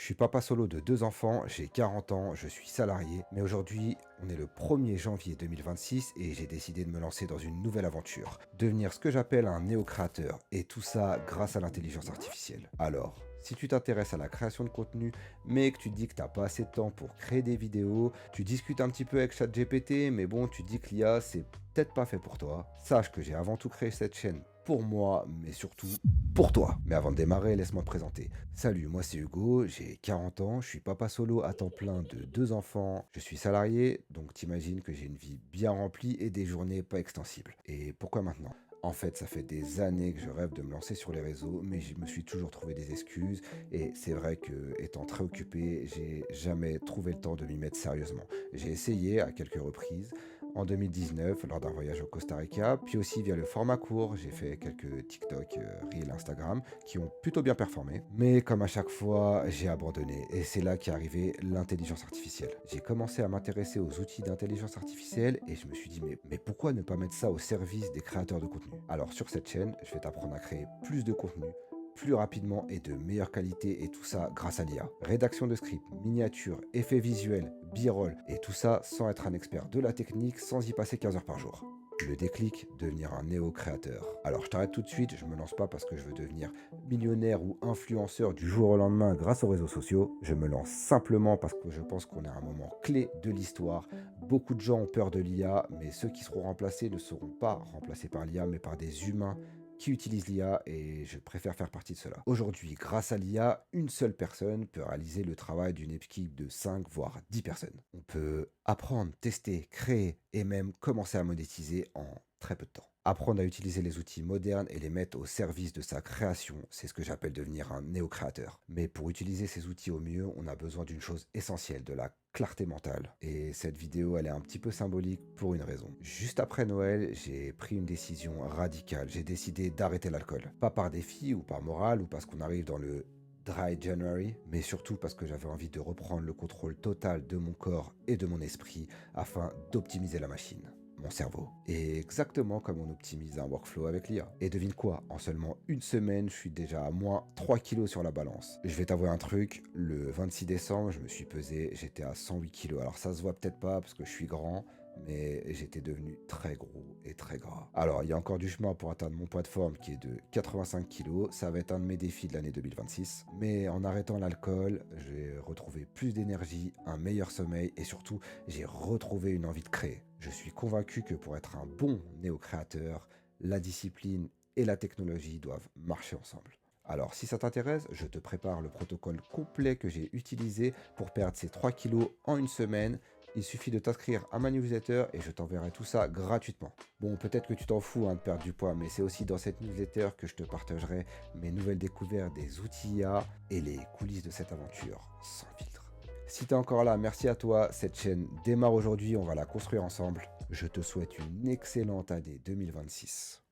suis papa solo de 2 enfants, j'ai 40 ans, je suis salarié, mais aujourd'hui, on est le 1er janvier 2026 et j'ai décidé de me lancer dans une nouvelle aventure, devenir ce que j'appelle un néo-créateur, et tout ça grâce à l'intelligence artificielle. Alors, si tu t'intéresses à la création de contenu, mais que tu te dis que t'as pas assez de temps pour créer des vidéos, tu discutes un petit peu avec ChatGPT, mais bon, tu te dis que l'IA, c'est peut-être pas fait pour toi, sache que j'ai avant tout créé cette chaîne pour moi, mais surtout pour toi. Mais avant de démarrer, laisse-moi te présenter. Salut, moi c'est Hugo, j'ai 40 ans, je suis papa solo à temps plein de 2 enfants, je suis salarié, donc t'imagines que j'ai une vie bien remplie et des journées pas extensibles. Et pourquoi maintenant? En fait, ça fait des années que je rêve de me lancer sur les réseaux, mais je me suis toujours trouvé des excuses. Et c'est vrai que, étant très occupé, j'ai jamais trouvé le temps de m'y mettre sérieusement. J'ai essayé à quelques reprises, en 2019 lors d'un voyage au Costa Rica, puis aussi via le format court, j'ai fait quelques TikTok, Reel, Instagram, qui ont plutôt bien performé. Mais comme à chaque fois, j'ai abandonné. Et c'est là qu'est arrivée l'intelligence artificielle. J'ai commencé à m'intéresser aux outils d'intelligence artificielle et je me suis dit, mais pourquoi ne pas mettre ça au service des créateurs de contenu? Alors sur cette chaîne, je vais t'apprendre à créer plus de contenu, plus rapidement et de meilleure qualité, et tout ça grâce à l'IA. Rédaction de scripts, miniatures, effets visuels, b-roll, et tout ça sans être un expert de la technique, sans y passer 15 heures par jour. Le déclic, devenir un néo-créateur. Alors je t'arrête tout de suite, je me lance pas parce que je veux devenir millionnaire ou influenceur du jour au lendemain grâce aux réseaux sociaux. Je me lance simplement parce que je pense qu'on est à un moment clé de l'histoire. Beaucoup de gens ont peur de l'IA, mais ceux qui seront remplacés ne seront pas remplacés par l'IA, mais par des humains qui utilisent l'IA, et je préfère faire partie de cela. Aujourd'hui, grâce à l'IA, une seule personne peut réaliser le travail d'une équipe de 5 voire 10 personnes. On peut apprendre, tester, créer et même commencer à monétiser en très peu de temps. Apprendre à utiliser les outils modernes et les mettre au service de sa création, c'est ce que j'appelle devenir un néo-créateur. Mais pour utiliser ces outils au mieux, on a besoin d'une chose essentielle, de la clarté mentale. Et cette vidéo, elle est un petit peu symbolique pour une raison. Juste après Noël, j'ai pris une décision radicale. J'ai décidé d'arrêter l'alcool. Pas par défi ou par morale ou parce qu'on arrive dans le Dry January, mais surtout parce que j'avais envie de reprendre le contrôle total de mon corps et de mon esprit afin d'optimiser la machine, mon cerveau. Et exactement comme on optimise un workflow avec l'IA. Et devine quoi, en seulement une semaine, je suis déjà à moins 3 kilos sur la balance. Je vais t'avouer un truc, le 26 décembre, je me suis pesé, j'étais à 108 kilos. Alors ça se voit peut-être pas parce que je suis grand, mais j'étais devenu très gros et très gras. Alors, il y a encore du chemin pour atteindre mon poids de forme qui est de 85 kilos. Ça va être un de mes défis de l'année 2026. Mais en arrêtant l'alcool, j'ai retrouvé plus d'énergie, un meilleur sommeil et surtout, j'ai retrouvé une envie de créer. Je suis convaincu que pour être un bon néo-créateur, la discipline et la technologie doivent marcher ensemble. Alors, si ça t'intéresse, je te prépare le protocole complet que j'ai utilisé pour perdre ces 3 kilos en une semaine. Il suffit de t'inscrire à ma newsletter et je t'enverrai tout ça gratuitement. Bon, peut-être que tu t'en fous de perdre du poids, mais c'est aussi dans cette newsletter que je te partagerai mes nouvelles découvertes des outils IA et les coulisses de cette aventure sans filtre. Si t'es encore là, merci à toi. Cette chaîne démarre aujourd'hui, on va la construire ensemble. Je te souhaite une excellente année 2026.